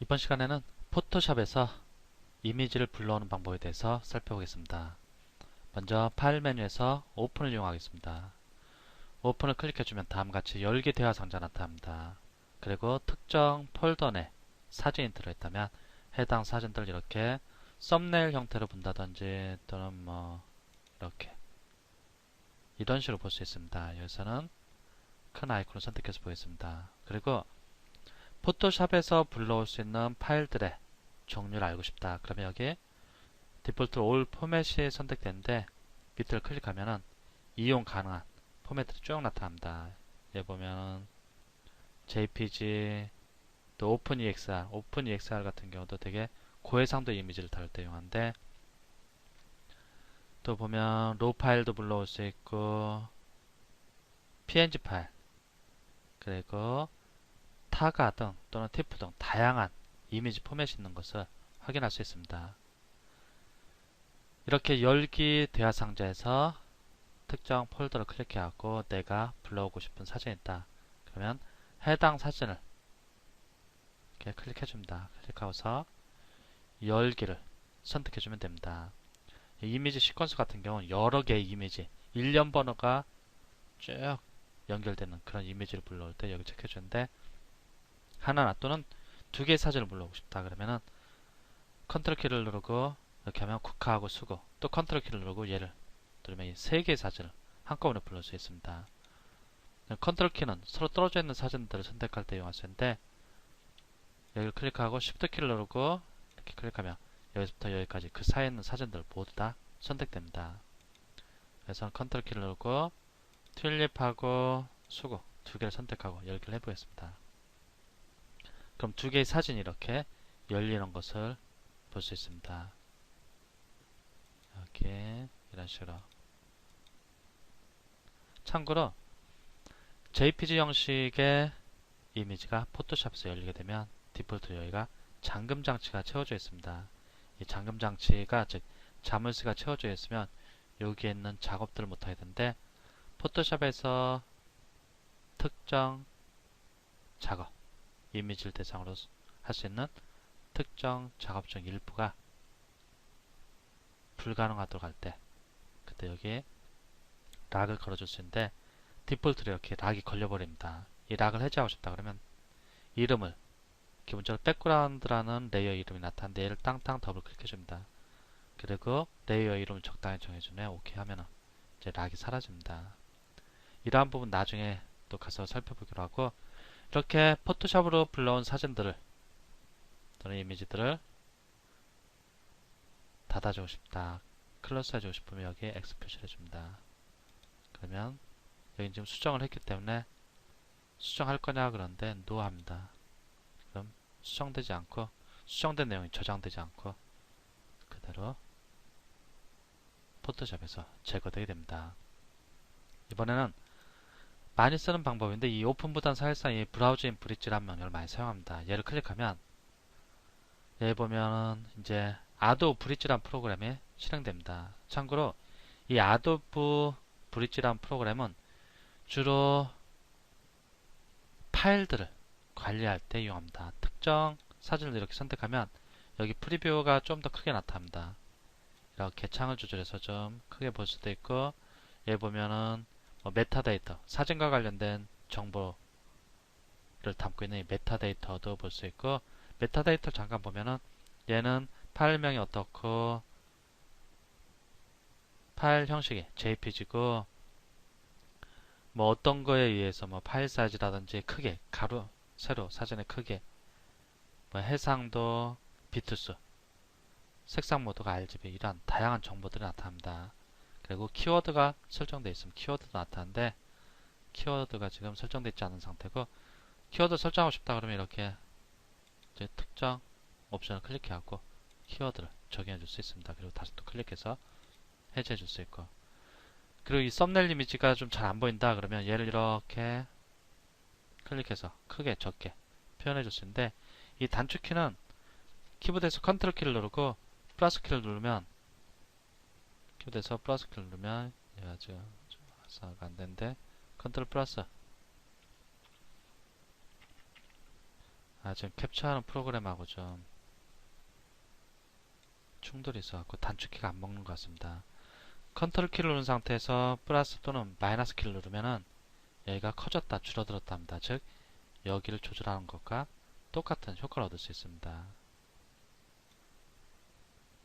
이번 시간에는 포토샵에서 이미지를 불러오는 방법에 대해서 살펴보겠습니다. 먼저 파일 메뉴에서 오픈을 이용하겠습니다. 오픈을 클릭해주면 다음같이 열기 대화 상자 나타납니다. 그리고 특정 폴더 내 사진이 들어있다면 해당 사진들을 이렇게 썸네일 형태로 본다든지 또는 이렇게 이런 식으로 볼 수 있습니다. 여기서는 큰 아이콘을 선택해서 보겠습니다. 그리고 포토샵에서 불러올 수 있는 파일들의 종류를 알고 싶다. 그러면 여기 디폴트로 올 포맷이 선택되는데 밑을 클릭하면은 이용 가능한 포맷들이 쭉 나타납니다. 여기 보면 JPG, 또 OpenEXR, OpenEXR 같은 경우도 되게 고해상도 이미지를 다룰 때 이용하는데, 또 보면 로 파일도 불러올 수 있고 PNG 파일, 그리고 타가 등 또는 티프 등 다양한 이미지 포맷이 있는 것을 확인할 수 있습니다. 이렇게 열기 대화 상자에서 특정 폴더를 클릭해갖고 내가 불러오고 싶은 사진이 있다. 그러면 해당 사진을 이렇게 클릭해줍니다. 클릭하고서 열기를 선택해주면 됩니다. 이미지 시퀀스 같은 경우는 여러 개의 이미지, 일련 번호가 쭉 연결되는 그런 이미지를 불러올 때 여기 체크해주는데, 하나 또는 두 개의 사진을 불러오고 싶다 그러면은 컨트롤 키를 누르고 이렇게 하면 국화하고 수고, 또 컨트롤 키를 누르고 얘를 누르면 이 세 개의 사진을 한꺼번에 불러올 수 있습니다. 컨트롤 키는 서로 떨어져 있는 사진들을 선택할 때 이용할 수 있는데, 여기를 클릭하고 쉬프트 키를 누르고 이렇게 클릭하면 여기서부터 여기까지 그 사이에 있는 사진들 모두 다 선택됩니다. 그래서 컨트롤 키를 누르고 튤립하고 수고 두 개를 선택하고 열기를 해보겠습니다. 그럼 두 개의 사진이 이렇게 열리는 것을 볼 수 있습니다. 이렇게 이런 식으로. 참고로 JPG 형식의 이미지가 포토샵에서 열리게 되면 디폴트로 여기가 잠금 장치가 채워져 있습니다. 이 잠금 장치가 즉 자물쇠가 채워져 있으면 여기에 있는 작업들을 못하게 되는데, 포토샵에서 특정 작업, 이미지를 대상으로 할 수 있는 특정 작업 중 일부가 불가능하도록 할 때 그때 여기에 락을 걸어줄 수 있는데, 디폴트로 이렇게 락이 걸려버립니다. 이 락을 해제하고 싶다 그러면 이름을, 기본적으로 백그라운드라는 레이어 이름이 나타나는데 얘를 땅땅 더블 클릭해줍니다. 그리고 레이어 이름을 적당히 정해주면 오케이 하면은 이제 락이 사라집니다. 이러한 부분 나중에 또 가서 살펴보기로 하고, 이렇게 포토샵으로 불러온 사진들을 또는 이미지들을 닫아주고 싶다, 클로스 해주고 싶으면 여기에 X 표시를 해줍니다. 그러면 여기 지금 수정을 했기 때문에 수정할 거냐 그런데 NO 합니다. 그럼 수정되지 않고, 수정된 내용이 저장되지 않고 그대로 포토샵에서 제거되게 됩니다. 이번에는 많이 쓰는 방법인데, 이 오픈보단 사실상 이 브라우즈인 브릿지라는 명령을 많이 사용합니다. 얘를 클릭하면 여기 보면은 이제 아도브 브릿지라는 프로그램이 실행됩니다. 참고로 이 아도브 브릿지라는 프로그램은 주로 파일들을 관리할 때 이용합니다. 특정 사진을 이렇게 선택하면 여기 프리뷰가 좀 더 크게 나타납니다. 이렇게 창을 조절해서 좀 크게 볼 수도 있고, 여기 보면은 메타데이터, 사진과 관련된 정보를 담고 있는 이 메타데이터도 볼 수 있고, 메타데이터 잠깐 보면은 얘는 파일명이 어떻고 파일 형식이 JPG고, 어떤 거에 의해서 파일 사이즈라든지 크게, 가로, 세로, 사진의 크게, 해상도, 비트수, 색상 모드가 RGB, 이런 다양한 정보들이 나타납니다. 그리고 키워드가 설정되어 있으면 키워드도 나타나는데, 키워드가 지금 설정되어 있지 않은 상태고, 키워드 설정하고 싶다 그러면 이렇게 이제 특정 옵션을 클릭해갖고 키워드를 적용해 줄 수 있습니다. 그리고 다시 또 클릭해서 해제해 줄 수 있고, 그리고 이 썸네일 이미지가 좀 잘 안 보인다 그러면 얘를 이렇게 클릭해서 크게 적게 표현해 줄 수 있는데, 이 단축키는 키보드에서 컨트롤 키를 누르고 플러스 키를 누르면, 키보드에서 플러스 키를 누르면 얘가 지금 활성화가 안 되는데, 컨트롤 플러스 지금 캡처하는 프로그램하고 좀 충돌이 있어갖고 단축키가 안 먹는 것 같습니다. 컨트롤 키를 누른 상태에서 플러스 또는 마이너스 키를 누르면은 여기가 커졌다 줄어들었다 합니다. 즉 여기를 조절하는 것과 똑같은 효과를 얻을 수 있습니다.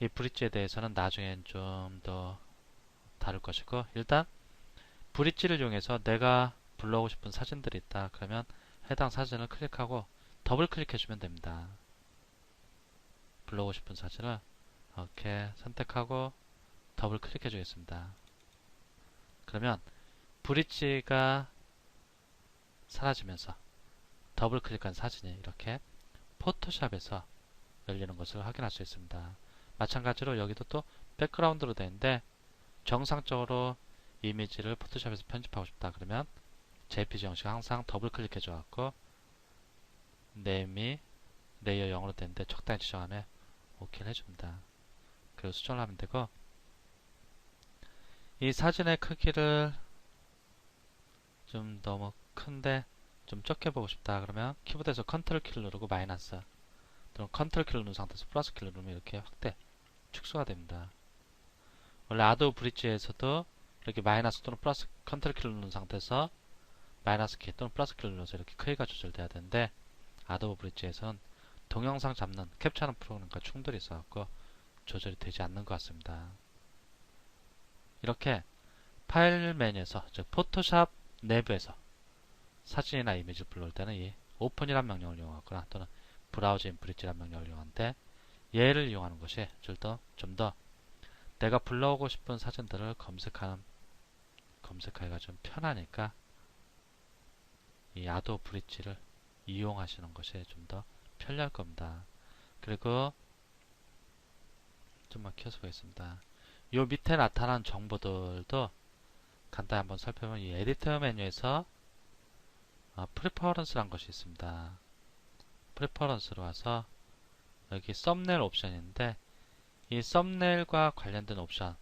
이 브릿지에 대해서는 나중엔 좀 더 다룰 것이고, 일단 브릿지를 이용해서 내가 불러오고 싶은 사진들이 있다. 그러면 해당 사진을 클릭하고 더블 클릭해주면 됩니다. 불러오고 싶은 사진을 이렇게 선택하고 더블 클릭해 주겠습니다. 그러면 브릿지가 사라지면서 더블 클릭한 사진이 이렇게 포토샵에서 열리는 것을 확인할 수 있습니다. 마찬가지로 여기도 또 백그라운드로 되는데 정상적으로 이미지를 포토샵에서 편집하고 싶다 그러면 JPG 형식 항상 더블 클릭해 줘갖고 네임이 레이어 0으로 되는데 적당히 지정하면 OK를 해줍니다. 그리고 수정을 하면 되고, 이 사진의 크기를 좀 너무 큰데 좀 적게 보고 싶다 그러면 키보드에서 컨트롤 키를 누르고 마이너스 또는 컨트롤 키를 누른 상태에서 플러스 키를 누르면 이렇게 확대 축소가 됩니다. 원래 아도be 브릿지에서도 이렇게 마이너스 또는 플러스 컨트롤 키를 누른 상태에서 마이너스 키 또는 플러스 키를 눌러서 이렇게 크기가 조절돼야 되는데 아도be 브릿지에서는 동영상 잡는 캡처하는 프로그램과 충돌이 있어갖고 조절이 되지 않는 것 같습니다. 이렇게 파일 메뉴에서 즉 포토샵 내부에서 사진이나 이미지를 불러올 때는 이 오픈이란 명령을 이용하거나 또는 브라우저 인 브릿지란 명령을 이용하는데, 얘를 이용하는 것이 좀 더 내가 불러오고 싶은 사진들을 검색하기가 좀 편하니까 이 아도be 브릿지를 이용하시는 것이 좀 더 편리할 겁니다. 그리고 좀만 키워서 보겠습니다. 요 밑에 나타난 정보들도 간단히 한번 살펴보면 이 에디터 메뉴에서 프리퍼런스라는 것이 있습니다. 프리퍼런스로 와서 여기 썸네일 옵션인데 이 썸네일과 관련된 옵션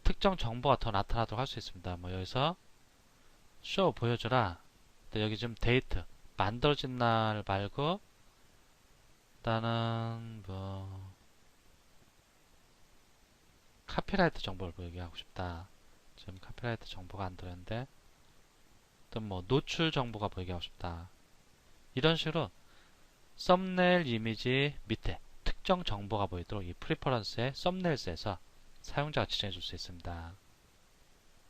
특정 정보가 더 나타나도록 할 수 있습니다. 뭐 여기서 쇼 보여주라. 여기 지금 데이트 만들어진 날 말고 일단은 뭐 카피라이트 정보를 보이게 하고 싶다. 지금 카피라이트 정보가 안 들어있는데 또 뭐 노출 정보가 보이게 하고 싶다. 이런 식으로 썸네일 이미지 밑에 특정 정보가 보이도록 이 프리퍼런스의 썸네일스에서 사용자가 지정해 줄 수 있습니다.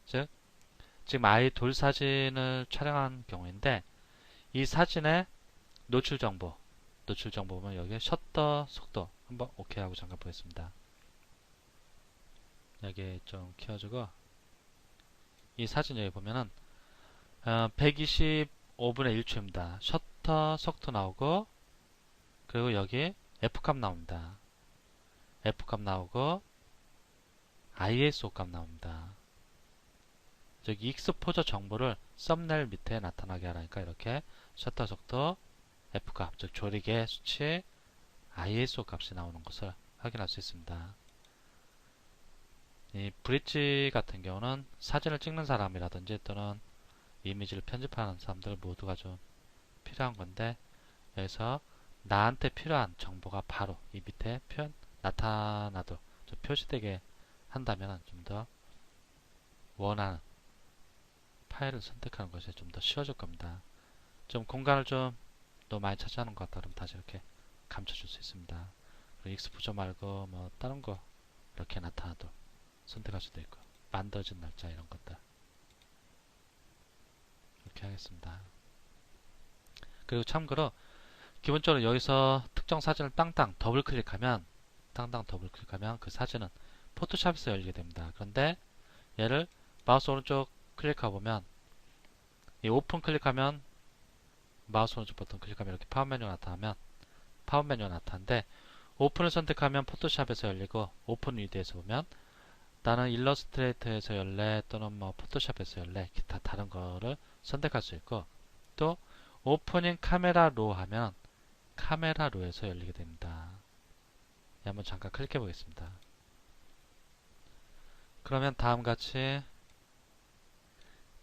즉 지금 아이돌 사진을 촬영한 경우인데 이 사진의 노출 정보 보면 여기에 셔터 속도 한번 오케이 하고 잠깐 보겠습니다. 여기 좀 키워주고 이 사진 여기 보면은 125분의 1초입니다. 셔터 속도 나오고 그리고 여기 F값 나옵니다. F값 나오고 ISO 값 나옵니다. 저기 익스포저 정보를 썸네일 밑에 나타나게 하라니까 이렇게 셔터 속도, F값, 즉 조리개 수치, ISO 값이 나오는 것을 확인할 수 있습니다. 이 브릿지 같은 경우는 사진을 찍는 사람이라든지 또는 이미지를 편집하는 사람들 모두가 좀 필요한 건데 여기서 나한테 필요한 정보가 바로 이 밑에 나타나도 좀 표시되게 한다면 좀 더 원하는 파일을 선택하는 것이 좀 더 쉬워질 겁니다. 좀 공간을 좀 너무 많이 차지하는 것 같다 그러면 다시 이렇게 감춰줄 수 있습니다. 그리고 익스포저 말고 뭐 다른 거 이렇게 나타나도 선택할 수도 있고 만들어진 날짜 이런 것들 이렇게 하겠습니다. 그리고 참고로 기본적으로 여기서 특정 사진을 땅땅 더블 클릭하면 그 사진은 포토샵에서 열리게 됩니다. 그런데 얘를 마우스 오른쪽 클릭하고 보면 이 오픈 클릭하면 마우스 오른쪽 버튼 클릭하면 이렇게 파워 메뉴가 나타나는데 오픈을 선택하면 포토샵에서 열리고 오픈 위드에서 보면 나는 일러스트레이터에서 열래 또는 뭐 포토샵에서 열래 기타 다른 거를 선택할 수 있고 또 오프닝 카메라 로 하면 카메라 로에서 열리게 됩니다. 한번 잠깐 클릭해 보겠습니다. 그러면 다음같이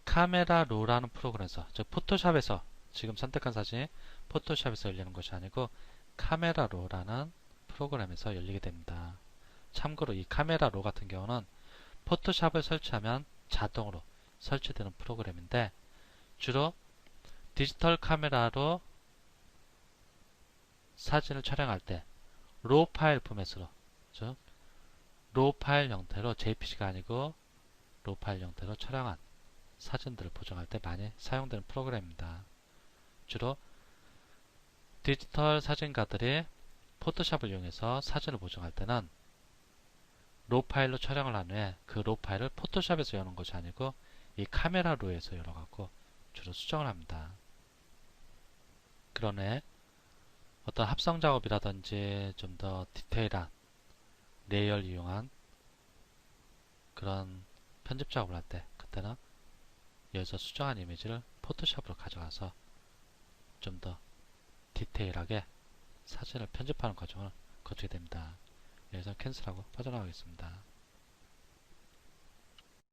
카메라 로라는 프로그램에서 즉 포토샵에서 지금 선택한 사진이 포토샵에서 열리는 것이 아니고 카메라로라는 프로그램에서 열리게 됩니다. 참고로 이 카메라로 같은 경우는 포토샵을 설치하면 자동으로 설치되는 프로그램인데 주로 디지털 카메라로 사진을 촬영할 때 로 파일 포맷으로, 즉 로 파일 형태로 JPG가 아니고 로 파일 형태로 촬영한 사진들을 보정할 때 많이 사용되는 프로그램입니다. 주로 디지털 사진가들이 포토샵을 이용해서 사진을 보정할 때는 로 파일로 촬영을 한 후에 그 로 파일을 포토샵에서 여는 것이 아니고 이 카메라 로에서 열어갖고 주로 수정을 합니다. 그런 후에 어떤 합성 작업이라든지 좀 더 디테일한 레이어를 이용한 그런 편집 작업을 할 때 그때는 여기서 수정한 이미지를 포토샵으로 가져가서 좀 더 디테일하게 사진을 편집하는 과정을 거치게 됩니다. 여기서 캔슬하고 빠져나가겠습니다.